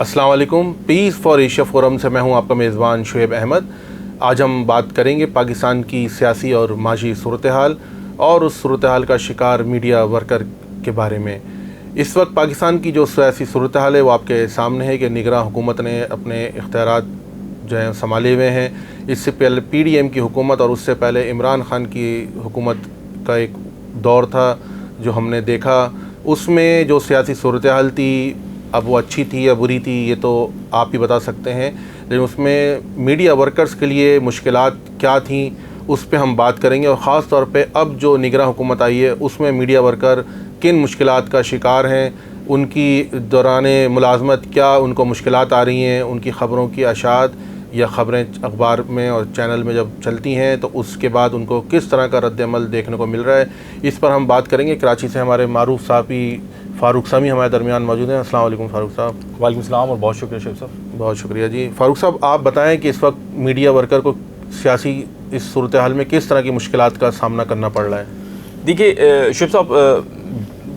अस्सलाम वालेकुम। Piece for Asia forum से मैं हूं आपका मेज़बान शुएब अहमद। आज हम बात करेंगे पाकिस्तान की सियासी और माशी सूरत हाल और उस सूरत हाल का शिकार मीडिया वर्कर के बारे में। इस वक्त पाकिस्तान की जो सियासी सूरत हाल है वो आपके सामने है कि निगरान हुकूमत ने अपने इख्तियारात जो हैं संभाले हुए हैं। इससे पहले PDM की हुकूमत और उससे पहले इमरान ख़ान की हुकूमत का एक दौर था जो हमने देखा। उसमें जो सियासी सूरत हाल थी, अब वो अच्छी थी या बुरी थी ये तो आप ही बता सकते हैं, लेकिन उसमें मीडिया वर्कर्स के लिए मुश्किलात क्या थी उस पे हम बात करेंगे। और ख़ास तौर पे अब जो निगरान हुकूमत आई है उसमें मीडिया वर्कर किन मुश्किलात का शिकार हैं, उनकी दौरान मुलाजमत क्या उनको मुश्किलात आ रही हैं, उनकी ख़बरों की अशात या ख़बरें अखबार में और चैनल में जब चलती हैं तो उसके बाद उनको किस तरह का रद्द-ए-अमल देखने को मिल रहा है, इस पर हम बात करेंगे। कराची से हमारे मारूफ साहबी फ़ारूक सामी हमारे दरमियान मौजूद हैं। अस्सलाम वालेकुम फ़ारूक साहब। वालेकुम सलाम और बहुत शुक्रिया शेख साहब। बहुत शुक्रिया जी। फ़ारूक साहब, आप बताएं कि इस वक्त मीडिया वर्कर को सियासी इस सूरत हाल में किस तरह की मुश्किलात का सामना करना पड़ रहा है? देखिए शेख साहब,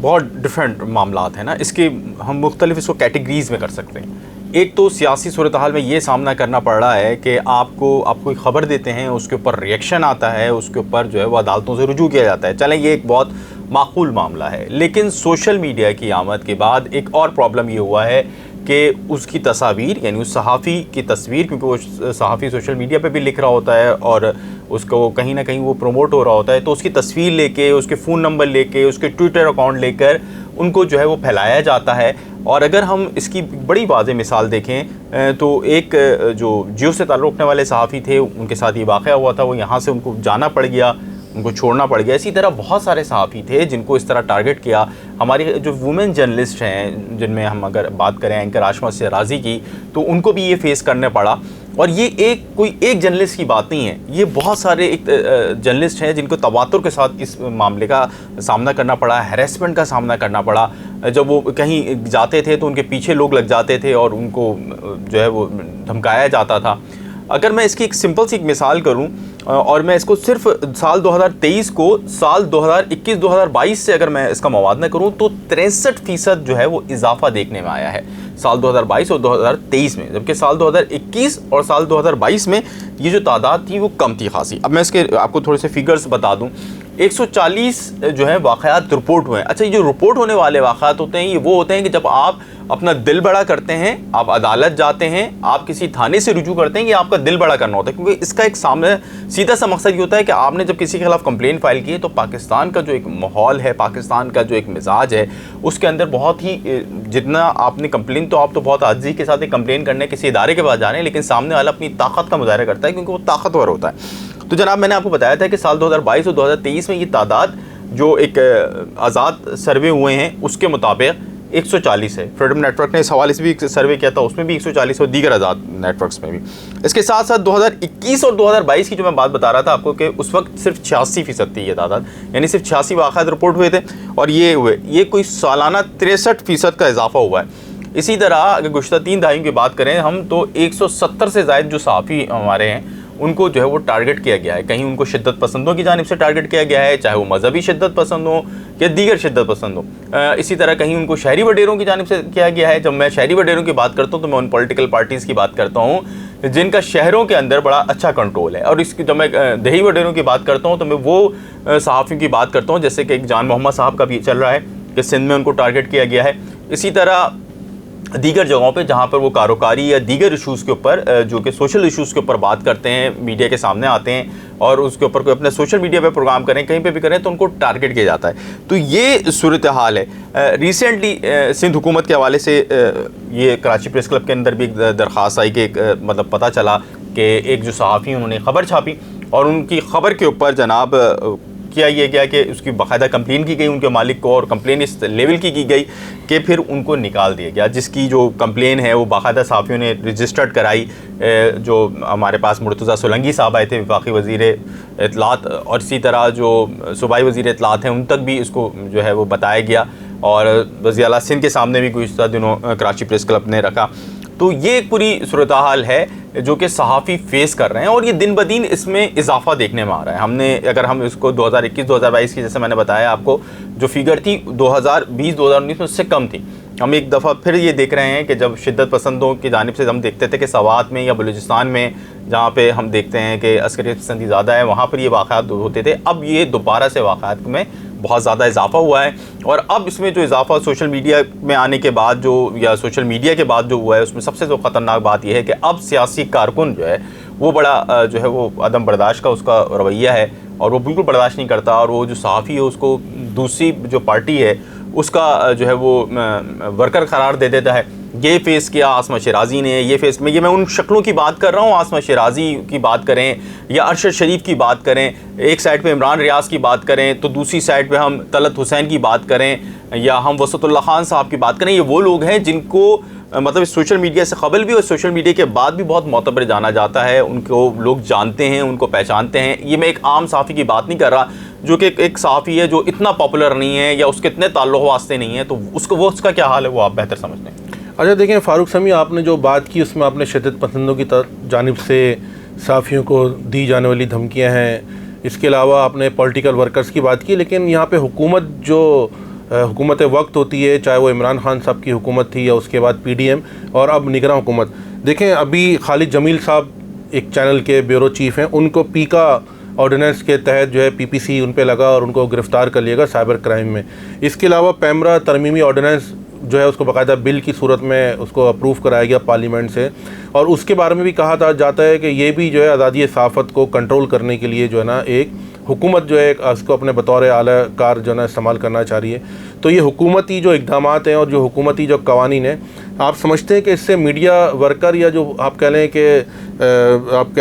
बहुत डिफरेंट मामलात हैं ना, इसके हम मुख्तलिफ इसको कैटेगरीज़ में कर सकते हैं। एक तो सियासी सूरत हाल में ये सामना करना पड़ रहा है कि आप कोई ख़बर देते हैं, उसके ऊपर रिएक्शन आता है, उसके ऊपर जो है वो अदालतों से रुजू किया जाता है। चलें, ये एक बहुत माकूल मामला है। लेकिन सोशल मीडिया की आमद के बाद एक और प्रॉब्लम ये हुआ है कि उसकी तस्वीर, यानी उस सहाफ़ी की तस्वीर, क्योंकि वो सहाफ़ी सोशल मीडिया पे भी लिख रहा होता है और उसको कहीं ना कहीं वो प्रमोट हो रहा होता है, तो उसकी तस्वीर लेके, उसके फ़ोन नंबर लेके, उसके ट्विटर अकाउंट लेकर उनको जो है वो फैलाया जाता है। और अगर हम इसकी बड़ी वाज़ेह मिसाल देखें तो एक जो जियो से ताल्लुक़ रखने वाले सहाफ़ी थे, उनके साथ ये वाक़या हुआ था, वो यहाँ से उनको जाना पड़ गया, उनको छोड़ना पड़ गया। इसी तरह बहुत सारे सहाफ़ी थे जिनको इस तरह टारगेट किया। हमारी जो वुमेन जर्नलिस्ट हैं, जिनमें हम अगर बात करें एंकर आशमा सिराजी की, तो उनको भी ये फ़ेस करने पड़ा। और ये कोई एक जर्नलिस्ट की बात नहीं है, ये बहुत सारे एक जर्नलिस्ट हैं जिनको तवातुर के साथ इस मामले का सामना करना पड़ा, हैरेसमेंट का सामना करना पड़ा। जब वो कहीं जाते थे तो उनके पीछे लोग लग जाते थे और उनको जो है वो धमकाया जाता था। अगर मैं इसकी एक सिंपल सी मिसाल करूं और मैं इसको सिर्फ साल 2023 को साल 2021-2022 से अगर मैं इसका मवादना करूं तो 63% जो है वो इजाफा देखने में आया है साल 2022 और 2023 में, जबकि साल 2021 और साल 2022 में ये जो तादाद थी वो कम थी खासी। अब मैं इसके आपको थोड़े से फिगर्स बता दूं। 140 जो है वाक़यात रिपोर्ट हुए हैं। अच्छा, ये जो रिपोर्ट होने वाले वाक़यात होते हैं, ये वो होते हैं कि जब आप अपना दिल बड़ा करते हैं, आप अदालत जाते हैं, आप किसी थाने से रुजू करते हैं, ये आपका दिल बड़ा करना होता है, क्योंकि इसका एक सामने सीधा सा मकसद ये होता है कि आपने जब किसी के खिलाफ कंप्लेन फाइल की है तो पाकिस्तान का जो एक माहौल है, पाकिस्तान का जो एक मिजाज है, उसके अंदर बहुत ही जितना आपने कंप्लेन, तो आप तो बहुत आज़ी के साथ एक कंप्लेन करने किसी इदारे के पास जा रहे हैं, लेकिन सामने वाला अपनी ताकत का मुजाहरा करता है क्योंकि वो ताकतवर होता है। तो जनाब, मैंने आपको बताया था कि साल 2022 और 2023 में ये तादाद जो एक आज़ाद सर्वे हुए हैं उसके मुताबिक 140 है। फ्रीडम नेटवर्क ने इस हवाले से भी एक सर्वे किया था, उसमें भी 140 और दीगर आज़ाद नेटवर्क्स में भी। इसके साथ साथ 2021 और 2022 की जो मैं बात बता रहा था आपको कि उस वक्त सिर्फ 86% थी ये तादाद, यानी सिर्फ 86 वाक़यात रिपोर्ट हुए थे और ये कोई सालाना 63% का इजाफा हुआ है। इसी तरह अगर गुज़श्ता 3 दहाइयों की बात करें हम, तो 170 से ज़ायद जो सहाफ़ी हमारे हैं उनको जो है वो टारगेट किया गया है। कहीं उनको शिद्दत पसंदों की जानिब से टारगेट किया गया है, चाहे वो मजहबी शिद्दत पसंद हो या दीगर शिद्दत पसंद हो। इसी तरह कहीं उनको शहरी वडेरों की जानिब से किया गया है। जब मैं शहरी वडेरों की बात करता हूँ तो मैं उन पॉलिटिकल पार्टीज़ की बात करता हूँ जिनका शहरों के अंदर बड़ा अच्छा कंट्रोल है। और इसकी जब मैं दही वडेरों की बात करता हूँ तो मैं वो सहाफ़ियों की बात करता हूँ जैसे कि एक जान मोहम्मद साहब का भी चल रहा है कि सिंध में उनको टारगेट किया गया है। इसी तरह दीगर जगहों पे जहाँ पर वो कारोकारी या दीगर इशूज़ के ऊपर जो कि सोशल इशूज़ के ऊपर बात करते हैं, मीडिया के सामने आते हैं और उसके ऊपर कोई अपने सोशल मीडिया पे प्रोग्राम करें, कहीं पे भी करें, तो उनको टारगेट किया जाता है। तो ये सूरत हाल है। रिसेंटली सिंध हुकूमत के हवाले से ये कराची प्रेस क्लब के अंदर भी एक दरख्वास्त आई कि मतलब पता चला कि एक जो सहाफ़ी उन्होंने ख़बर छापी और उनकी ख़बर के ऊपर जनाब किया ये गया कि उसकी बाकायदा कंप्लेन की गई उनके मालिक को, और कंप्लेन इस लेवल की गई कि फिर उनको निकाल दिया गया। जिसकी जो कंप्लेन है वो बाकायदा सहाफ़ियों ने रजिस्टर्ड कराई। जो हमारे पास मुर्तज़ा सोलंगी साहब आए थे, वफाकी वज़ीर इत्तलात, और इसी तरह जो सूबाई वज़ीर इत्तलात हैं उन तक भी इसको जो है वो बताया गया और वज़ीर आला सिंध के सामने भी गुज़श्ता दिनों कराची प्रेस क्लब ने रखा। तो ये एक पूरी सूरत हाल है जो कि सहाफ़ी फेस कर रहे हैं और ये दिन ब दिन इसमें इजाफा देखने में आ रहा है। हमने अगर हम इसको 2021-2022 की, जैसे मैंने बताया आपको, जो फिगर थी 2020-2019 में उससे कम थी, हम एक दफ़ा फिर ये देख रहे हैं कि जब शिद्दत पसंदों की जानिब से हम देखते थे कि सवात में या बलूचिस्तान में जहाँ पे हम देखते हैं कि अस्करियत पसंदी ज़्यादा है, वहाँ पर ये वाक़यात होते थे, अब ये दोबारा से वाक़यात में बहुत ज़्यादा इजाफा हुआ है। और अब इसमें जो इजाफा सोशल मीडिया में आने के बाद जो, या सोशल मीडिया के बाद जो हुआ है, उसमें सबसे जो ख़तरनाक बात यह है कि अब सियासी कारकुन जो है वो बड़ा जो है वो अदम बर्दाश्त का उसका रवैया है, और वो बिल्कुल बर्दाश्त नहीं करता, और वो जो सहाफ़ी है उसको दूसरी जो पार्टी है उसका जो है वो वर्कर करार दे देता है। ये फेस किया आसमा शिराज़ी ने, ये फेस में, ये मैं उन शक्लों की बात कर रहा हूँ, आसमा शिराज़ी की बात करें या अरशद शरीफ की बात करें, एक साइड पे इमरान रियाज की बात करें तो दूसरी साइड पे हम तलत हुसैन की बात करें या हम वसतुल्लाह खान साहब की बात करें। ये वो लोग हैं जिनको मतलब सोशल मीडिया से कबल भी और सोशल मीडिया के बाद भी बहुत मोतबर जाना जाता है, उनको लोग जानते हैं, उनको पहचानते हैं। ये मैं एक आम सहाफ़ी की बात नहीं कर रहा जो कि एक सहाफ़ी है जो इतना पॉपुलर नहीं है या उसके इतने ताल्लुक़ वास्ते नहीं है, तो उसका क्या हाल है वो आप बेहतर समझते हैं। अच्छा देखें फ़ारूक समी, आपने जो बात की उसमें आपने शिद्दत पसंदों की जानिब से सहाफ़ियों को दी जाने वाली धमकियाँ हैं, इसके अलावा आपने पॉलिटिकल वर्कर्स की बात की, लेकिन यहाँ पे हुकूमत जो हुकूमत वक्त होती है, चाहे वो इमरान खान साहब की हुकूमत थी या उसके बाद PDM और अब निगरान हुकूमत, देखें अभी खालिद जमील साहब एक चैनल के ब्यूरो चीफ़ हैं, उनको पीका ऑर्डिनेंस के तहत जो है PPC उन पे लगा और उनको गिरफ़्तार कर लिया गया साइबर क्राइम में। इसके अलावा पैमरा तरमीमी ऑर्डिनेंस जो है उसको बाकायदा बिल की सूरत में उसको अप्रूव कराया गया पार्लियामेंट से, और उसके बारे में भी कहा जाता है कि ये भी जो है आज़ादी सहाफ़त को कंट्रोल करने के लिए जो है ना एक हुकूमत जो है उसको अपने बतौर आला कार जो है ना इस्तेमाल करना चाह रही है। तो ये हुकूमती जो इक़दाम हैं और जो हुकूमती जो कवानीन हैं, आप समझते हैं कि इससे मीडिया वर्कर या जो आप कह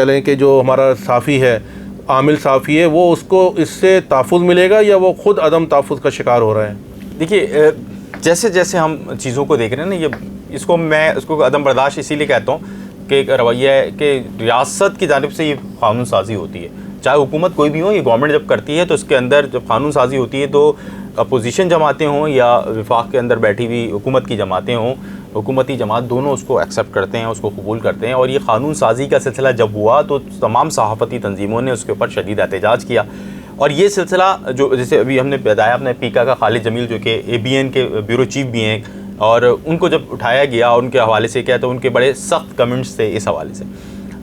लें कि जो हमारा सहाफ़ी है, आमिल सहाफ़ी है, वो उसको इससे तहफ़्फ़ुज़ मिलेगा या वो ख़ुद अदम तहफ़्फ़ुज़ का शिकार हो रहा है? देखिए, जैसे जैसे हम चीज़ों को देख रहे हैं ना, ये इसको अदम बर्दाश्त इसीलिए कहता हूँ कि एक रवैया है कि रियासत की जानिब से ये कानून साजी होती है, चाहे हुकूमत कोई भी हो, ये गवर्नमेंट जब करती है तो इसके अंदर जब कानून साजी होती है तो अपोजिशन जमातें हों या विफाक के अंदर बैठी हुई हुकूमत की जमातें हों, हुकूमती जमात दोनों उसको एक्सेप्ट करते हैं, उसको कबूल करते हैं। और ये कानून साजी का सिलसिला जब हुआ तो तमाम सहाफ़ती तंजीमों ने उसके ऊपर शदीद एहतजाज किया, और ये सिलसिला जो जैसे अभी हमने बताया अपने पीका का खालिद जमील जो कि ABN के ब्यूरो चीफ भी हैं, और उनको जब उठाया गया और उनके हवाले से किया तो उनके बड़े सख्त कमेंट्स थे इस हवाले से।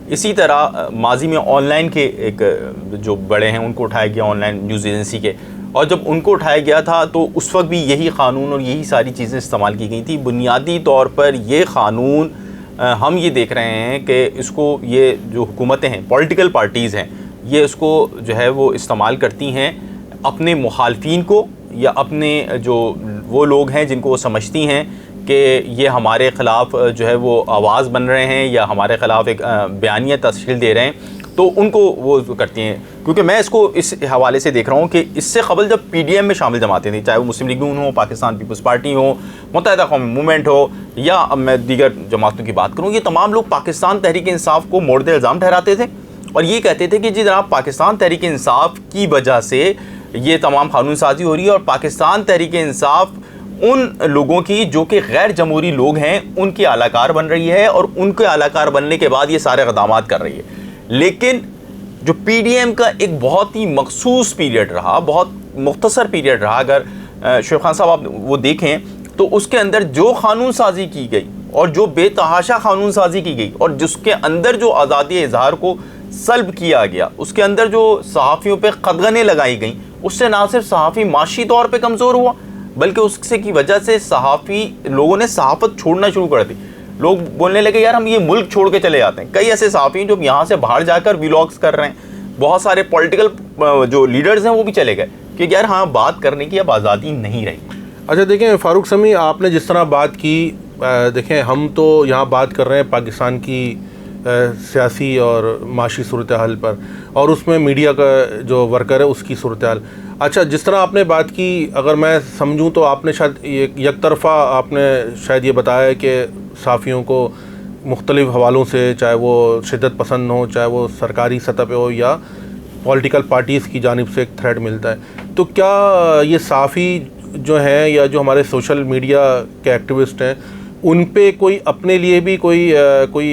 इसी तरह माजी में ऑनलाइन के एक जो बड़े हैं उनको उठाया गया, ऑनलाइन न्यूज़ एजेंसी के, और जब उनको उठाया गया था तो उस वक्त भी यही क़ानून और यही सारी चीज़ें इस्तेमाल की गई थी। बुनियादी तौर पर ये क़ानून हम ये देख रहे हैं कि इसको ये जो हुकूमतें हैं, पॉलिटिकल पार्टीज़ हैं, ये इसको जो है वो इस्तेमाल करती हैं अपने मुखालफिन को या अपने जो वो लोग हैं जिनको वो समझती हैं कि ये हमारे ख़िलाफ़ जो है वो आवाज़ बन रहे हैं या हमारे ख़िलाफ़ एक बयानिया तश्कील दे रहे हैं, तो उनको वो करती हैं। क्योंकि मैं इसको इस हवाले से देख रहा हूँ कि इससे कबल जब PDM में शामिल जमातें थी, चाहे वो मुस्लिम लीग नून हो, पाकिस्तान पीपल्स पार्टी हो, मुत्तहिदा कौमी मूवमेंट हो, या अब मैं दीगर जमातों की बात करूँ, ये तमाम लोग पाकिस्तान तहरीक इंसाफ को मोर्द इल्ज़ाम ठहराते थे और ये कहते थे कि जी जनाब पाकिस्तान तहरीक इंसाफ की वजह से ये तमाम कानून साजी हो रही है, और पाकिस्तान तहरीक इंसाफ उन लोगों की जो कि गैर जमहूरी लोग हैं उनकी आलाकार बन रही है, और उनके आलाकार बनने के बाद ये सारे इक़दामात कर रही है। लेकिन जो PDM का एक बहुत ही मखसूस पीरियड रहा, बहुत मुख्तसर पीरियड रहा, अगर शुएब खान साहब आप वो देखें तो उसके अंदर जो कानून साजी की गई और जो बेतहाशा कानून साजी की गई और जिसके अंदर जो आज़ादी इज़हार को सल्ब किया गया, उसके अंदर जो सहाफ़ियों पे कदगनें लगाई गई, उससे ना सिर्फ सहाफ़ी माशी तौर पे कमज़ोर हुआ बल्कि उससे की वजह से सहाफ़ी लोगों ने सहाफ़त छोड़ना शुरू कर दी। लोग बोलने लगे यार हम ये मुल्क छोड़ के चले जाते हैं। कई ऐसे सहाफ़ी जो यहाँ से बाहर जाकर व्लॉग्स कर रहे हैं, बहुत सारे पॉलिटिकल जो लीडर्स हैं वो भी चले गए कि यार हाँ बात करने की अब आज़ादी नहीं रही। अच्छा देखें फ़ारूक समी, आपने जिस तरह बात की, देखें हम तो यहाँ बात कर रहे हैं पाकिस्तान की सियासी और माशी सूरत हाल पर, और उसमें मीडिया का जो वर्कर है उसकी सूरत हाल। अच्छा, जिस तरह आपने बात की, अगर मैं समझूं तो आपने शायद एक तरफ़ा आपने शायद ये बताया कि सहाफ़ियों को मुख्तलिफ़ हवालों से, चाहे वो शिद्दत पसंद हो, चाहे वो सरकारी सतह पे हो या पॉलिटिकल पार्टीज़ की जानिब से एक थ्रेट मिलता है, तो क्या ये सहाफ़ी जो हैं या जो हमारे सोशल मीडिया के एक्टिविस्ट हैं उन पे कोई अपने लिए भी कोई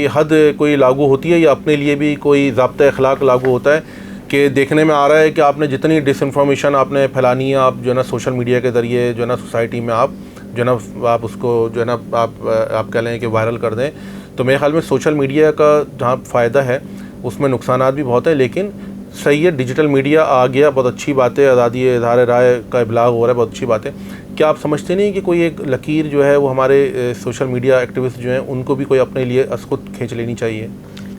हद कोई लागू होती है, या अपने लिए भी कोई ज़ाब्ता अखलाक लागू होता है कि देखने में आ रहा है कि आपने जितनी डिसइंफॉर्मेशन आपने फैलानी है, आप जो है ना सोशल मीडिया के ज़रिए जो है ना सोसाइटी में आप जो है ना आप उसको जो है ना आप कह लें कि वायरल कर दें, तो मेरे ख्याल में सोशल मीडिया का जहाँ फ़ायदा है उसमें नुकसानात भी बहुत है, लेकिन सही है, डिजिटल मीडिया आ गया, बहुत अच्छी बात है, आज़ादी इज़हार राय का इब्लाग हो रहा है, बहुत अच्छी बात है। क्या आप समझते नहीं कि कोई एक लकीर जो है वो हमारे सोशल मीडिया एक्टिविस्ट जो हैं उनको भी कोई अपने लिए असकुत खींच लेनी चाहिए?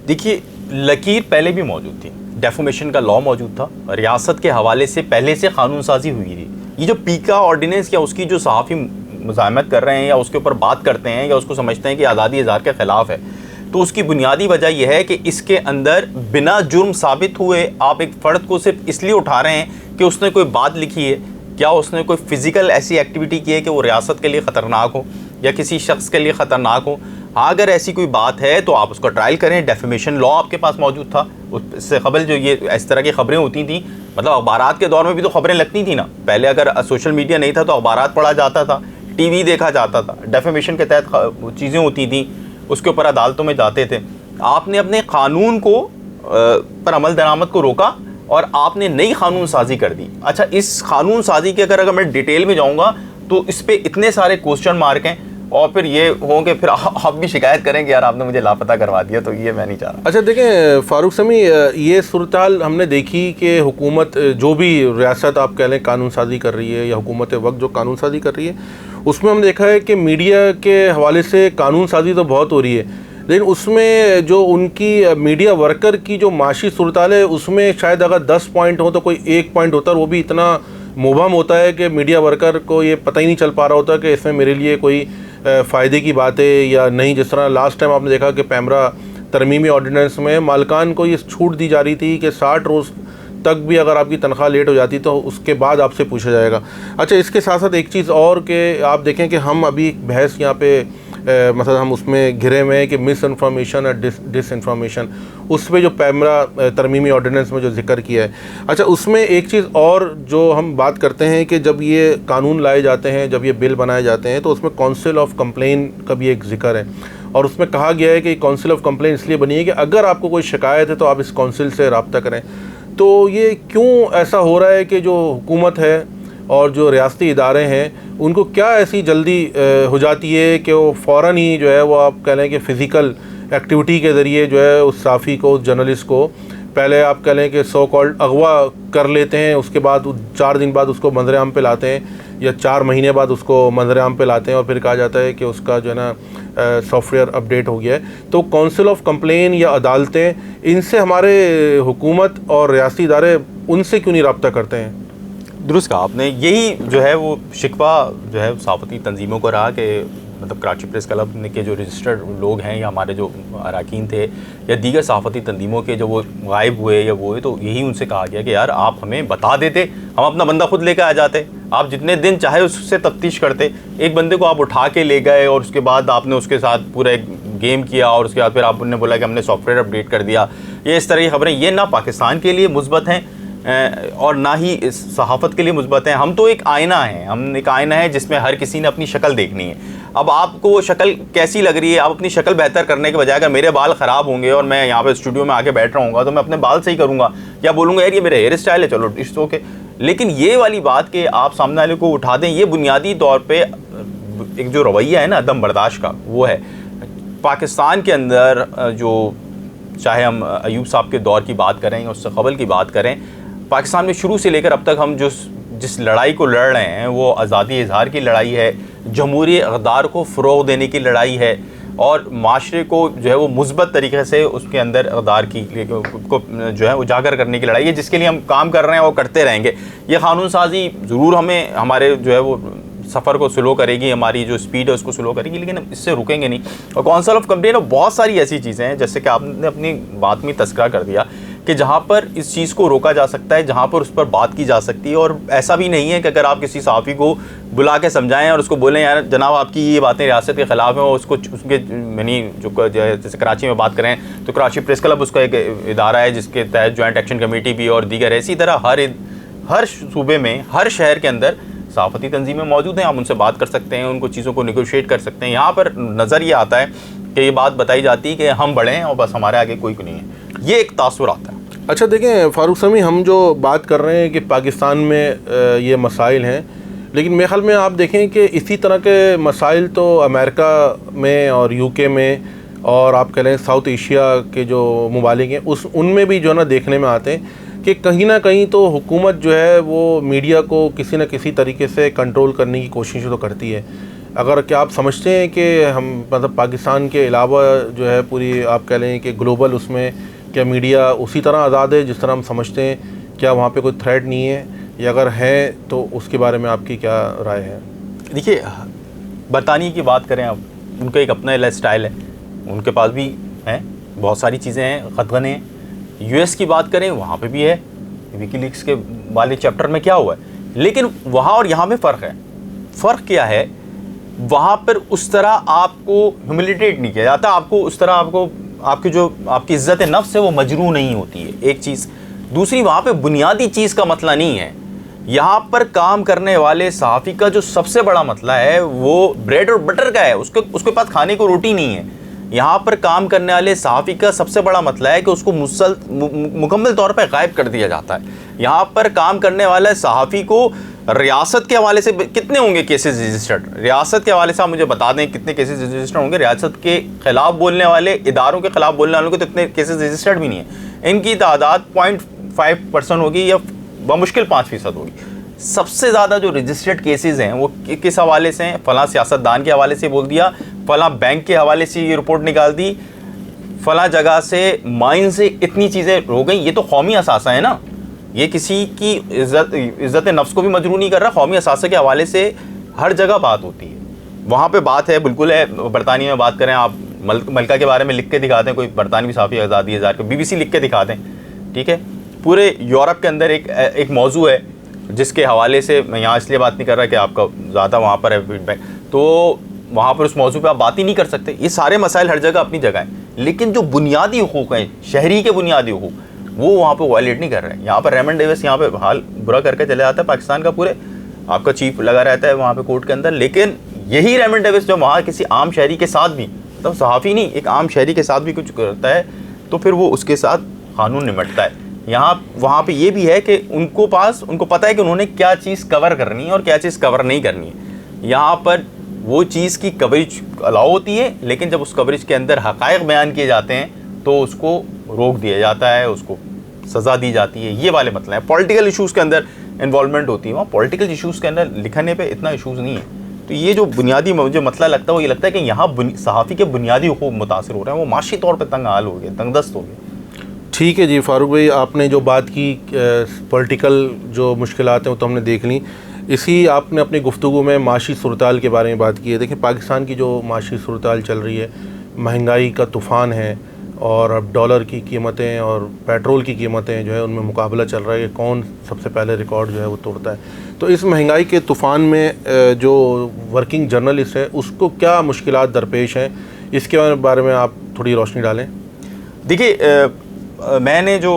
देखिए, लकीर पहले भी मौजूद थी, डेफोमेशन का लॉ मौजूद था, रियासत के हवाले से पहले से कानून साजी हुई थी। ये जो पीका ऑर्डिनेंस या उसकी जो सहाफ़ी मुज़ाहमत कर रहे हैं या उसके ऊपर बात करते हैं या उसको समझते हैं कि आज़ादी इज़हार के ख़िलाफ़ है, तो उसकी बुनियादी वजह यह है कि इसके अंदर बिना जुर्म साबित हुए आप एक फ़र्द को सिर्फ इसलिए उठा रहे हैं कि उसने कोई बात लिखी है, क्या उसने कोई फ़िज़िकल ऐसी एक्टिविटी की है कि वो रियासत के लिए ख़तरनाक हो या किसी शख्स के लिए ख़तरनाक हो। हाँ, अगर ऐसी कोई बात है तो आप उसको ट्रायल करें। डेफेमेशन लॉ आपके पास मौजूद था, उससे कबल जो ये इस तरह की ख़बरें होती थी, मतलब अखबारात के दौर में भी तो ख़बरें लगती थी ना। पहले अगर सोशल मीडिया नहीं था तो अखबारात पढ़ा जाता था, टीवी देखा जाता था, डेफेमेशन के तहत चीज़ें होती थी, उसके ऊपर अदालतों में जाते थे। आपने अपने कानून को पर अमल दरामद को रोका और आपने नई कानून साजी कर दी। अच्छा, इस कानून साजी के अगर मैं डिटेल में जाऊँगा तो इस पर इतने सारे क्वेश्चन मार्क हैं और फिर ये होंगे, फिर आप भी शिकायत करेंगे यार आपने मुझे लापता करवा दिया, तो ये मैं नहीं चाह रहा। अच्छा देखें फारूक समी, ये सूरत-ए-हाल हमने देखी कि हुकूमत जो भी रियासत आप कह लें कानून साजी कर रही है या हुकूमत वक्त जो कानून साजी कर रही है, उसमें हमने देखा है कि मीडिया के हवाले से कानून साजी तो बहुत हो रही है, लेकिन उसमें जो उनकी मीडिया वर्कर की जो माशी सूरत-ए-हाल है उसमें शायद अगर 10 पॉइंट हो तो कोई 1 पॉइंट होता है, वो भी इतना मुबहम होता है कि मीडिया वर्कर को ये पता ही नहीं चल पा रहा होता कि इसमें मेरे लिए कोई फ़ायदे की बात है या नहीं। जिस तरह लास्ट टाइम आपने देखा कि पैमरा तरमीमी ऑर्डिनेंस में मालकान को ये छूट दी जा रही थी कि 60 रोज़ तक भी अगर आपकी तनख्वाह लेट हो जाती तो उसके बाद आपसे पूछा जाएगा। अच्छा, इसके साथ साथ एक चीज़ और कि आप देखें कि हम अभी बहस यहाँ पे मतलब हम उसमें घिरे हुए हैं कि मिस इन्फॉर्मेशन और डिस इन्फॉर्मेशन, उस पर जो पैमरा तरमीमी ऑर्डिनेंस में जो जिक्र किया है। अच्छा, उसमें एक चीज़ और जो हम बात करते हैं कि जब ये कानून लाए जाते हैं, जब ये बिल बनाए जाते हैं, तो उसमें काउंसिल ऑफ कंप्लेन का भी एक जिक्र है और उसमें कहा गया है कि काउंसिल ऑफ कंप्लेन इसलिए बनी है कि अगर आपको कोई शिकायत है तो आप इस काउंसिल से रब्ता करें। तो ये क्यों ऐसा हो रहा है कि जो हुकूमत है और जो रियासती इदारे हैं उनको क्या ऐसी जल्दी हो जाती है कि वो फ़ौरन ही जो है वो आप कह लें कि फ़िज़िकल एक्टिविटी के ज़रिए जो है उस साफ़ी को, उस जर्नलिस्ट को पहले आप कह लें कि सो कॉल्ड अगवा कर लेते हैं, उसके बाद 4 दिन बाद उसको मंजर-ए-आम पे लाते हैं या 4 महीने बाद उसको मंजर-ए-आम पे लाते हैं और फिर कहा जाता है कि उसका जो है ना सॉफ्टवेयर अपडेट हो गया है। तो काउंसिल ऑफ कंप्लेन या अदालतें, इनसे हमारे हुकूमत और रियासती इदारे उनसे क्यों नहीं रब्ता करते हैं? दुरुस्त कहा आपने। यही जो है वो शिकवा जो है सहाफ़ती तंजीमों को रहा कि मतलब कराची प्रेस क्लब के जो रजिस्टर्ड लोग हैं या हमारे जो अरकान थे या दीगर सहाफ़ती तंजीमों के जो वो गायब हुए या वो हुए, तो यही उनसे कहा गया कि यार आप हमें बता देते, हम अपना बंदा खुद लेकर आ जाते। आप जितने दिन चाहे उससे तफ्तीश करते, एक बंदे को आप उठा के ले गए और उसके बाद आपने उसके साथ पूरा एक गेम किया और उसके बाद फिर आपने बोला कि हमने सॉफ्टवेयर अपडेट कर दिया। ये इस तरह की खबरें ये ना पाकिस्तान के लिए मुस्बत हैं और ना ही इस सहाफ़त के लिए मुस्बत हैं। हम तो एक आईना है, हम एक आईना है जिसमें हर किसी ने अपनी शक्ल देखनी है। अब आपको वो शक्ल कैसी लग रही है, आप अपनी शक्ल बेहतर करने के बजाय अगर मेरे बाल ख़राब होंगे और मैं यहाँ पे स्टूडियो में आके बैठ रहा हूँगा तो मैं अपने बाल सही करूँगा या बोलूँगा यार ये मेरे हेयर स्टाइल है, चलो इट्स ओके। लेकिन ये वाली बात कि आप सामने वाले को उठा दें, ये बुनियादी तौर पर एक जो रवैया है ना अदम बर्दाश्त का, वो है पाकिस्तान के अंदर। जो चाहे हम अयूब साहब के दौर की बात करें या उससे कबल की बात करें, पाकिस्तान में शुरू से लेकर अब तक हम जिस लड़ाई को लड़ रहे हैं वो आज़ादी इज़हार की लड़ाई है, जमहूरी इक़्तिदार को फ़रोग़ देने की लड़ाई है और माशरे को जो है वो मुस्बत तरीके से उसके अंदर इक़्तिदार की को जो है उजागर करने की लड़ाई है, जिसके लिए हम काम कर रहे हैं और करते रहेंगे। ये कानून साजी ज़रूर हमें हमारे जो है वो सफ़र को स्लो करेगी, हमारी जो स्पीड है उसको स्लो करेगी, लेकिन इससे रुकेंगे नहीं। और काउंसिल ऑफ कंप्लेन और बहुत सारी ऐसी चीज़ें हैं जैसे कि आपने अपनी बात में तस्करा कर दिया कि जहाँ पर इस चीज़ को रोका जा सकता है, जहाँ पर उस पर बात की जा सकती है। और ऐसा भी नहीं है कि अगर आप किसी सहाफ़ी को बुला के समझाएं और उसको बोलें यार जनाब आपकी ये बातें रियासत के ख़िलाफ़ हैं और उसको उसके यानी जो जैसे कराची में बात करें तो कराची प्रेस क्लब उसका एक इदारा है जिसके तहत जॉइंट एक्शन कमेटी भी और दीगर है। इसी तरह हर सूबे में, हर शहर के अंदर सहाफ़ती तंजीमें मौजूद हैं, आप उनसे बात कर सकते हैं, उनको चीज़ों को निगोशिएट कर सकते हैं। यहाँ पर नज़र ये आता है कि ये बात बताई जाती है कि हम बड़े हैं और बस हमारे आगे कोई नहीं है, ये एक तासुर आता है। अच्छा देखें फारूक समी, हम जो बात कर रहे हैं कि पाकिस्तान में ये मसाइल हैं, लेकिन मेरे ख्याल में आप देखें कि इसी तरह के मसाइल तो अमेरिका में और यूके में और आप कह लें साउथ एशिया के जो ममालिक हैं उनमें भी जो है ना देखने में आते हैं कि कहीं ना कहीं तो हुकूमत जो है वो मीडिया को किसी न किसी तरीके से कंट्रोल करने की कोशिश तो करती है। अगर क्या आप समझते हैं कि हम मतलब पाकिस्तान के अलावा जो है पूरी आप कह लें कि ग्लोबल उसमें क्या मीडिया उसी तरह आज़ाद है जिस तरह हम समझते हैं? क्या वहाँ पे कोई थ्रेट नहीं है, या अगर है तो उसके बारे में आपकी क्या राय है? देखिए, बरतानिया की बात करें, अब उनका एक अपना लाइफ स्टाइल है, उनके पास भी हैं बहुत सारी चीज़ें हैं, ख़तगने हैं। यूएस की बात करें, वहाँ पे भी है, विकीलीक्स के वाले चैप्टर में क्या हुआ है, लेकिन वहाँ और यहाँ में फ़र्क है। फ़र्क क्या है, वहाँ पर उस तरह आपको ह्यूमिलिटेट नहीं किया जाता, आपको उस तरह आपकी इज़्ज़त नफ्स है वो मजरू नहीं होती है, एक चीज़। दूसरी, वहाँ पे बुनियादी चीज़ का मसला नहीं है। यहाँ पर काम करने वाले सहाफ़ी का जो सबसे बड़ा मसला है वो ब्रेड और बटर का है, उसके पास खाने को रोटी नहीं है। यहाँ पर काम करने वाले सहाफ़ी का सबसे बड़ा मसला है कि उसको मुकम्मल तौर पर गायब कर दिया जाता है। यहाँ पर काम करने वाले सहाफ़ी को रियासत के हवाले से कितने होंगे केसेस रजिस्टर्ड, रियासत के हवाले से आप मुझे बता दें कितने केसेस रजिस्टर्ड होंगे। रियासत के ख़िलाफ़ बोलने वाले, इदारों के ख़िलाफ़ बोलने वालों के तो इतने केसेस रजिस्टर्ड भी नहीं है। इनकी तादाद 0.5% होगी या बमुश्किल 5% होगी। सबसे ज़्यादा जो रजिस्टर्ड केसेस हैं वो किस हवाले से हैं? फ़लाँ सियासतदान के हवाले से बोल दिया, फ़लाँ बैंक के हवाले से ये रिपोर्ट निकाल दी, फ़लाँ जगह से माइन से इतनी चीज़ें हो गई। ये तो कौमी असासा है ना, ये किसी की इज़्ज़त नफ्स को भी मजरू नहीं कर रहा। कौमी असासा के हवाले से हर जगह बात होती है, वहाँ पे बात है, बिल्कुल है। बरतानिया में बात करें, आप मलका के बारे में लिख के दिखा दें, कोई बरतानवी सहाफ़ी आज़ादी हज़ार को BBC लिख के दिखा दें, ठीक है। पूरे यूरोप के अंदर एक मौजू है जिसके हवाले से मैं यहाँ इसलिए बात नहीं कर रहा कि आपका ज़्यादा वहाँ पर है फीडबैक, तो वहाँ पर उस मौजू पे आप बात ही नहीं कर सकते। ये सारे मसाइल हर जगह अपनी जगह हैं, लेकिन जो बुनियादी हुकूक़ हैं, शहरी के बुनियादी हुकूक़, वो वहाँ पे वायलेट नहीं कर रहे हैं। यहाँ पर रेमंड डेविस यहाँ पे हाल बुरा करके चले जाता है पाकिस्तान का, पूरे आपका चीफ लगा रहता है वहाँ पे कोर्ट के अंदर, लेकिन यही रेमंड डेविस जब वहाँ किसी आम शहरी के साथ भी, मतलब सहाफ़ी नहीं, एक आम शहरी के साथ भी कुछ करता है तो फिर वो उसके साथ कानून निमटता है। यहाँ वहाँ पे ये भी है कि उनको पता है कि उन्होंने क्या चीज़ कवर करनी है और क्या चीज़ कवर नहीं करनी है। यहाँ पर वो चीज़ की कवरेज अलाउ होती है, लेकिन जब उस कवरेज के अंदर हक़ाइक़ बयान किए जाते हैं तो उसको रोक दिया जाता है, उसको सज़ा दी जाती है। ये वाले मतलब हैं। पॉलिटिकल इशूज़ के अंदर इन्वॉल्वमेंट होती है, वहाँ पॉलिटिकल इशूज़ के अंदर लिखने पे इतना इशूज़ नहीं है। तो ये जो बुनियादी मुझे मसला लगता है वो ये लगता है कि यहाँ सहाफ़ी के बुनियादी हुकूक मुतासिर हो रहे हैं, वो माशी तौर पर तंग हाल हो गए, तंगदस्त हो गए। ठीक है जी फारूक भाई, आपने जो बात की पॉलिटिकल जो मुश्किलात हैं वो तो हमने देख ली। इसी आपने अपनी गुफ्तगू में माशी सूरत-हाल के बारे में बात की है। देखिए, पाकिस्तान की जो माशी सूरत-हाल चल रही है, महंगाई का तूफ़ान है, और अब डॉलर की कीमतें और पेट्रोल की कीमतें जो है उनमें मुकाबला चल रहा है कि कौन सबसे पहले रिकॉर्ड जो है वो तोड़ता है। तो इस महंगाई के तूफ़ान में जो वर्किंग जर्नलिस्ट है उसको क्या मुश्किलात दरपेश हैं, इसके बारे में आप थोड़ी रोशनी डालें। देखिए, मैंने जो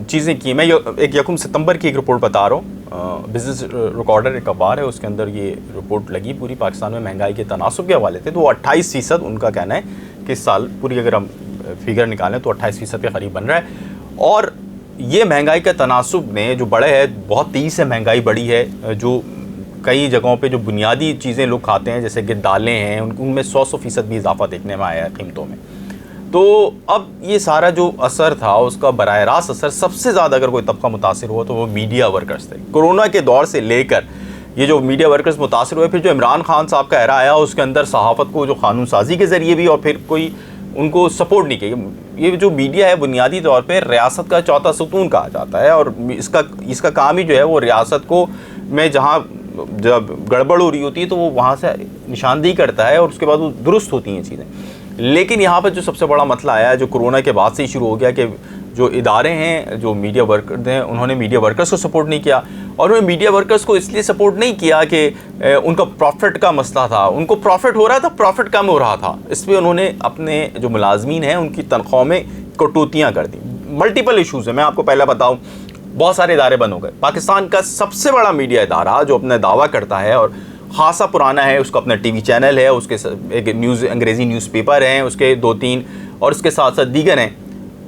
चीज़ें की, मैं एक 1 सितंबर की एक रिपोर्ट बता रहा हूँ। बिज़नेस रिकॉर्डर एक अखबार है, उसके अंदर ये रिपोर्ट लगी पूरी पाकिस्तान में महंगाई के तनासुब के हवाले थे। तो 28% उनका कहना है कि इस साल पूरी अगर हम फिगर निकालें तो 28% के करीब बन रहा है। और ये महंगाई का तनासुब ने जो बढ़ा है, बहुत तेज़ी से महंगाई बढ़ी है। जो कई जगहों पे जो बुनियादी चीज़ें लोग खाते हैं जैसे कि दालें हैं, उनमें 100% भी इजाफा देखने में आया है कीमतों में। तो अब ये सारा जो असर था उसका बराह रास्त असर सबसे ज़्यादा अगर कोई तबका मुतासिर हुआ तो वो मीडिया वर्कर्स थे। कोरोना के दौर से लेकर ये जो मीडिया वर्कर्स मुतासिर हुए, फिर जो इमरान खान साहब का एरा आया उसके अंदर सहाफ़त को जो कानून साजी के ज़रिए भी और फिर कोई उनको सपोर्ट नहीं किया। ये जो मीडिया है बुनियादी तौर पर रियासत का चौथा सुतून कहा जाता है, और इसका काम ही जो है वो रियासत को में जहाँ जब गड़बड़ हो रही होती है तो वो वहाँ से निशानदेही करता है और उसके बाद वो दुरुस्त होती हैं चीज़ें। लेकिन यहाँ पर जो सबसे बड़ा मसला आया है, जो कोरोना के बाद से ही शुरू हो गया, कि जो इदारे हैं, जो मीडिया वर्कर्स हैं, उन्होंने मीडिया वर्कर्स को सपोर्ट नहीं किया। और उन्होंने मीडिया वर्कर्स को इसलिए सपोर्ट नहीं किया कि उनका प्रॉफिट का मसला था, उनको प्रॉफिट हो रहा था, प्रॉफिट कम हो रहा था, इस पर उन्होंने अपने जो मुलाजमीन हैं उनकी तनख्वाह में कटौतियाँ कर दी। मल्टीपल इशूज़ हैं, मैं आपको पहले बताऊँ, बहुत सारे इदारे बंद हो गए। पाकिस्तान का सबसे बड़ा मीडिया इदारा जो अपना दावा करता है और ख़ासा पुराना है, उसका अपना TV चैनल है, उसके एक अंग्रेज़ी न्यूज़पेपर हैं, उसके 2-3 और उसके साथ साथ दीगर हैं,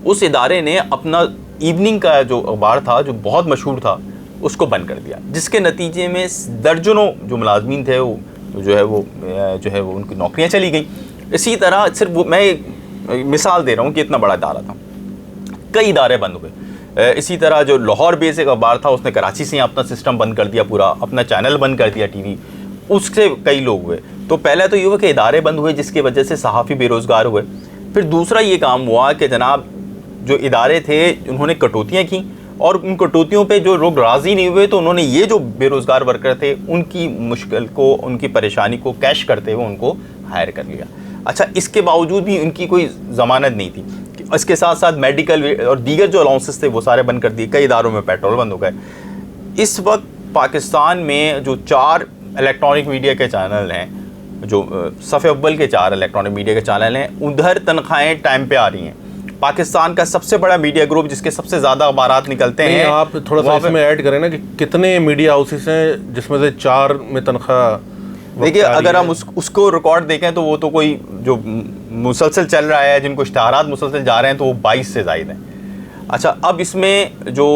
उस इदारे ने अपना इवनिंग का जो अखबार था जो बहुत मशहूर था, उसको बंद कर दिया, जिसके नतीजे में दर्जनों जो मुलाजमीन थे वो जो है वो उनकी नौकरियां चली गई। इसी तरह सिर्फ मैं एक मिसाल दे रहा हूँ कि इतना बड़ा इदारा था, कई इदारे बंद हुए। इसी तरह जो लाहौर बेस एक अखबार था, उसने कराची से अपना सिस्टम बंद कर दिया, पूरा अपना चैनल बंद कर दिया टीवी, उससे कई लोग हुए। तो पहले तो ये हुआ कि इदारे बंद हुए जिसकी वजह से सहाफ़ी बेरोज़गार हुए। फिर दूसरा ये काम हुआ कि जनाब जो इदारे थे उन्होंने कटौतियाँ की, और उन कटौतियों पे जो लोग राज़ी नहीं हुए तो उन्होंने ये जो बेरोज़गार वर्कर थे उनकी मुश्किल को, उनकी परेशानी को कैश करते हुए उनको हायर कर लिया। अच्छा, इसके बावजूद भी उनकी कोई ज़मानत नहीं थी। इसके साथ साथ मेडिकल और दीगर जो अलाउंसेस थे वो सारे बंद कर दिए, कई इदारों में पेट्रोल बंद हो गए। इस वक्त पाकिस्तान में जो 4 इलेक्ट्रॉनिक मीडिया के चैनल हैं, जो सफ़े अव्वल के 4 इलेक्ट्रॉनिक मीडिया के चैनल हैं, उधर तनख्वाहें टाइम पे आ रही हैं। पाकिस्तान का सबसे बड़ा मीडिया ग्रुप जिसके सबसे ज़्यादा अखबारात निकलते हैं, आप थोड़ा सा इसमें ऐड करें ना कि कितने मीडिया हाउसेस हैं जिसमें से 4 में तनख्वाह। देखिए, अगर हम उसको रिकॉर्ड देखें तो वो तो कोई जो मुसलसल चल रहा है, जिनको इश्तहारात मुसलसल जा रहे हैं, तो वो 22 से ज़ायद हैं। अच्छा, अब इसमें जो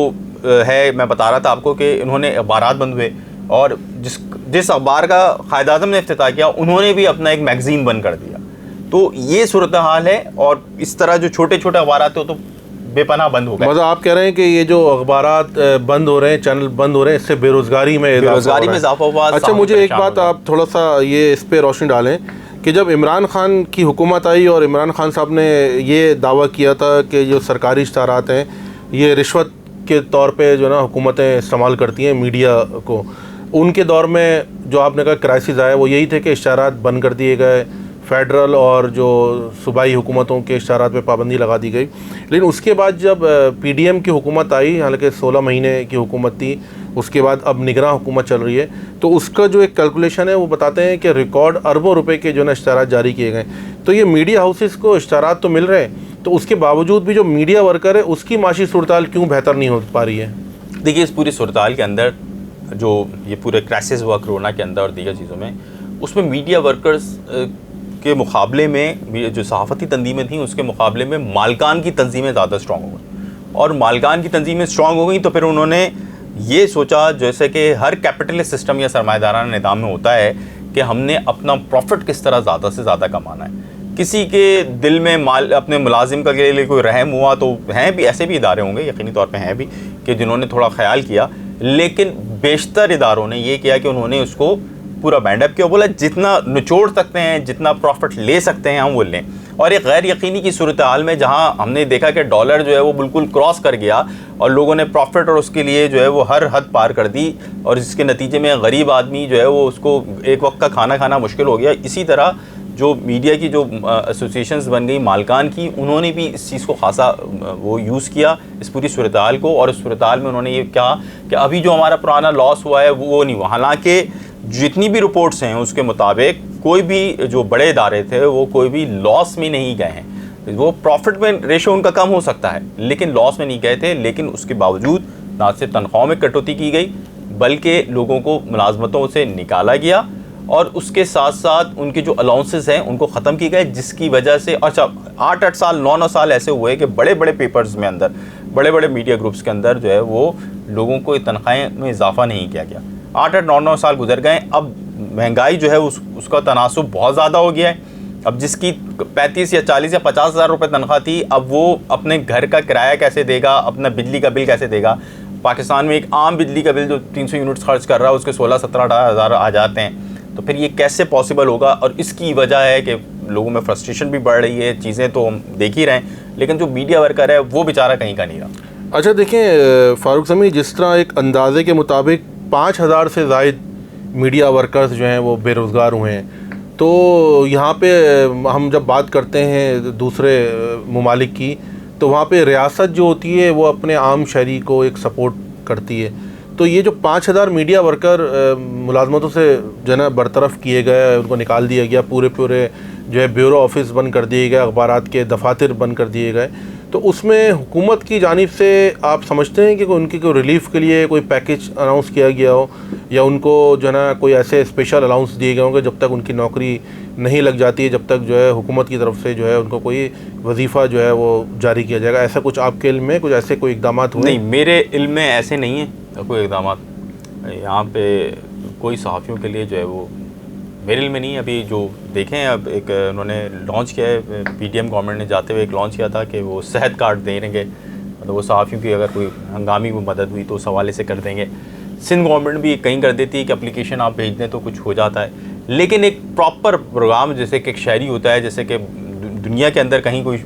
है, मैं बता रहा था आपको कि उन्होंने अखबारात बंद हुए, और जिस अखबार का क़ायद आज़म ने इफ्तिताह किया उन्होंने भी अपना एक मैगज़ीन बंद कर दिया। तो ये सूरत हाल है, और इस तरह जो छोटे छोटे अखबारात थे तो बेपनाह बंद हो गए। मतलब आप कह रहे हैं कि ये जो अखबारात बंद हो रहे हैं, चैनल बंद हो रहे हैं, इससे बेरोज़गारी में इजाफा हुआ। अच्छा, मुझे एक बात आप थोड़ा सा ये इस पर रोशनी डालें कि जब इमरान खान की हुकूमत आई और इमरान खान साहब ने ये दावा किया था कि जो सरकारी इश्तहारात हैं ये रिश्वत के तौर पे जो ना हुकूमतें इस्तेमाल करती हैं मीडिया को, उनके दौर में जो आपने कहा क्राइसिस आया वो यही थे कि इश्तहारात बंद कर दिए गए, फेडरल और जो सूबाई हुकूमतों के इश्तहारात पे पाबंदी लगा दी गई। लेकिन उसके बाद जब पीडीएम की हुकूमत आई, हालांकि 16 महीने की हुकूमत थी, उसके बाद अब निगरान हुकूमत चल रही है, तो उसका जो एक कैलकुलेशन है वो बताते हैं कि रिकॉर्ड अरबों रुपए के जो ना इश्तहारात जारी किए गए। तो ये मीडिया हाउसेस को इश्तहारात तो मिल रहे हैं, तो उसके बावजूद भी जो मीडिया वर्कर है उसकी माशी सूरत क्यों बेहतर नहीं हो पा रही है? देखिए, इस पूरी सूरत के अंदर जो ये पूरे क्राइसिस हुआ कोरोना के अंदर और दीगर चीज़ों में, उसमें मीडिया वर्कर्स के मुकाबले में जो सहाफ़ती तंजीमें थी उसके मुकाबले में मालकान की तंजीमें ज़्यादा स्ट्रॉन्ग हो गई, और मालकान की तंजीमें स्ट्रॉन्ग हो गई तो फिर उन्होंने ये सोचा, जैसे कि हर कैपिटलिस्ट सिस्टम या सरमायादाराना निज़ाम में होता है, कि हमने अपना प्रॉफिट किस तरह ज़्यादा से ज़्यादा कमाना है। किसी के दिल में अपने मुलाजिम का के लिए कोई रहम हुआ तो हैं भी, ऐसे भी इदारे होंगे यकीनी तौर पे हैं भी कि जिन्होंने थोड़ा ख्याल किया, लेकिन बेशतर इदारों ने ये किया कि उन्होंने उसको पूरा बैंड अप किया, बोला जितना निचोड़ सकते हैं, जितना प्रॉफिट ले सकते हैं हम वो लें। और एक गैर यकीनी की सूरत हाल में जहां हमने देखा कि डॉलर जो है वो बिल्कुल क्रॉस कर गया और लोगों ने प्रॉफिट और उसके लिए जो है वो हर हद पार कर दी, और इसके नतीजे में गरीब आदमी जो है वो उसको एक वक्त का खाना खाना मुश्किल हो गया। इसी तरह जो मीडिया की जो एसोसिएशंस बन गई मालकान की, उन्होंने भी इस चीज़ को खासा वो यूज़ किया, इस पूरी सूरत हाल को, और इस सूरत हाल में उन्होंने ये कहा कि अभी जो हमारा पुराना लॉस हुआ है वो नहीं हुआ। हालांकि जितनी भी रिपोर्ट्स हैं उसके मुताबिक कोई भी जो बड़े इदारे थे वो कोई भी लॉस में नहीं गए हैं। वो प्रॉफिट में रेशो उनका कम हो सकता है लेकिन लॉस में नहीं गए थे। लेकिन उसके बावजूद ना सिर्फ तनख्वाहों में कटौती की गई बल्कि लोगों को मुलाजमतों से निकाला गया, और उसके साथ साथ उनके जो अलाउंसेस हैं उनको ख़त्म किए गए, जिसकी वजह से अच्छा 8-8 साल 9-9 साल ऐसे हुए कि बड़े बड़े पेपर्स में अंदर, बड़े बड़े मीडिया ग्रुप्स के अंदर जो है वो लोगों को तनख्वाहें में इजाफा नहीं किया गया। 8-8 9-9 साल गुजर गए। अब महंगाई जो है उसका तनासुब बहुत ज़्यादा हो गया है। अब जिसकी 35 या 40 या 50 हज़ार रुपये तनख्वाह थी, अब वो अपने घर का किराया कैसे देगा, अपना बिजली का बिल कैसे देगा। पाकिस्तान में एक आम बिजली का बिल जो 300 यूनिट्स खर्च कर रहा है उसके 16-17 हज़ार आ जाते हैं, तो फिर ये कैसे पॉसिबल होगा। और इसकी वजह है कि लोगों में फ्रस्ट्रेशन भी बढ़ रही है, चीज़ें तो हम देख ही रहे हैं, लेकिन जो मीडिया वर्कर है वो बेचारा कहीं का नहीं रहा। अच्छा देखें फ़ारूक समी, जिस तरह एक अंदाजे के मुताबिक 5,000 से ज़ायद मीडिया वर्कर्स जो हैं वो बेरोज़गार हुए हैं, तो यहाँ पे हम जब बात करते हैं दूसरे ममालिक की, तो वहाँ पे रियासत जो होती है वो अपने आम शहरी को एक सपोर्ट करती है। तो ये जो 5,000 मीडिया वर्कर मुलाजमतों से जो है ना बरतरफ़ किए गए, उनको निकाल दिया गया, पूरे जो है ब्यूरो ऑफिस बंद कर दिए गए, अखबारात के दफातर बंद कर दिए गए, तो उसमें हुकूमत की जानिब से आप समझते हैं कि उनकी कोई रिलीफ़ के लिए कोई पैकेज अनाउंस किया गया हो, या उनको जो है ना कोई ऐसे स्पेशल अलाउंस दिए गए होंगे जब तक उनकी नौकरी नहीं लग जाती है, जब तक जो है हुकूमत की तरफ से जो है उनको कोई वजीफ़ा जो है वो जारी किया जाएगा? ऐसा कुछ आपके इल्म में कुछ ऐसे कोई इक़दाम हुए? नहीं, मेरे इल्म में ऐसे नहीं है। कोई इकदाम यहाँ पे कोई सहाफ़ियों के लिए जो है वो मेरे में नहीं, अभी जो देखें अब एक उन्होंने लॉन्च किया है, पीडीएम गवर्नमेंट ने जाते हुए एक लॉन्च किया था कि वो सेहत कार्ड दे देंगे, मतलब वो सहाफ़ियों की अगर कोई हंगामी को मदद हुई तो उस हवाले से कर देंगे। सिंध गवर्नमेंट भी कहीं कर देती है कि एप्लीकेशन आप भेज दें तो कुछ हो जाता है, लेकिन एक प्रॉपर प्रोग्राम जैसे कि एक शहरी होता है, जैसे कि दुनिया के अंदर कहीं कोई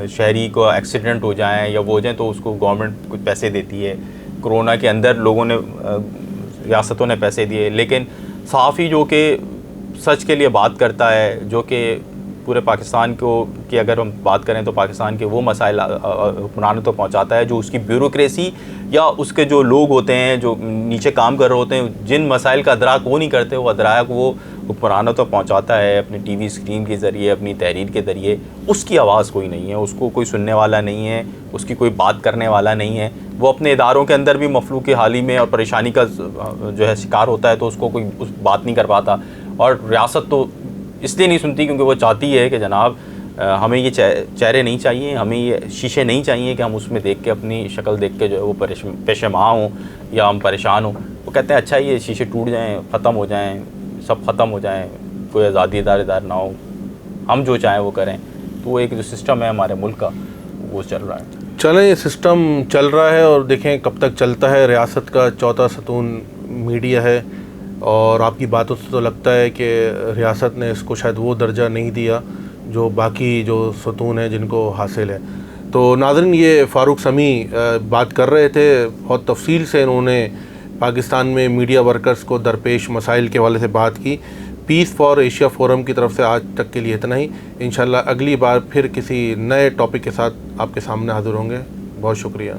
शहरी को एक्सीडेंट हो जाए या वो हो जाए तो उसको गवर्नमेंट कुछ पैसे देती है। कोरोना के अंदर लोगों ने रियासतों ने पैसे दिए, लेकिन सहाफ़ी जो कि सच के लिए बात करता है, जो कि पूरे पाकिस्तान को की अगर हम बात करें तो पाकिस्तान के वो मसाइल हुक्मरानों तक पहुंचाता है, जो उसकी ब्यूरोक्रेसी या उसके जो लोग होते हैं जो नीचे काम कर रहे होते हैं, जिन मसाइल का अदराक वो नहीं करते, वो अदराक वो हुक्मरानों तक पहुंचाता है अपनी टीवी स्क्रीन के ज़रिए, अपनी तहरीर के ज़रिए। उसकी आवाज़ कोई नहीं है, उसको कोई सुनने वाला नहीं है, उसकी कोई बात करने वाला नहीं है। वो अपने इदारों के अंदर भी मफलूक हाली में और परेशानी का जो है शिकार होता है तो उसको कोई उस बात नहीं कर पाता। और रियासत तो इसलिए नहीं सुनती क्योंकि वो चाहती है कि जनाब हमें ये चेहरे नहीं चाहिए, हमें ये शीशे नहीं चाहिए कि हम उसमें देख के अपनी शक्ल देख के जो है वो पेशेमा हों या हम परेशान हों। वो कहते हैं अच्छा ये शीशे टूट जाएं, ख़त्म हो जाएं, सब ख़त्म हो जाएं, कोई आज़ादी दारेदार ना हो, हम जो चाहें वो करें। तो वो एक जो सिस्टम है हमारे मुल्क का वो चल रहा है। चलें, ये सिस्टम चल रहा है और देखें कब तक चलता है। रियासत का चौथा सतून मीडिया है और आपकी बातों से तो लगता है कि रियासत ने इसको शायद वो दर्जा नहीं दिया जो बाकी जो सतून है जिनको हासिल है। तो नाज़रीन, ये फ़ारूक समी बात कर रहे थे, बहुत तफसील से इन्होंने पाकिस्तान में मीडिया वर्कर्स को दरपेश मसाइल के हवाले से बात की। पीस फॉर एशिया फोरम की तरफ से आज तक के लिए इतना ही। इंशाल्लाह अगली बार फिर किसी नए टॉपिक के साथ आपके सामने हाज़िर होंगे। बहुत शुक्रिया।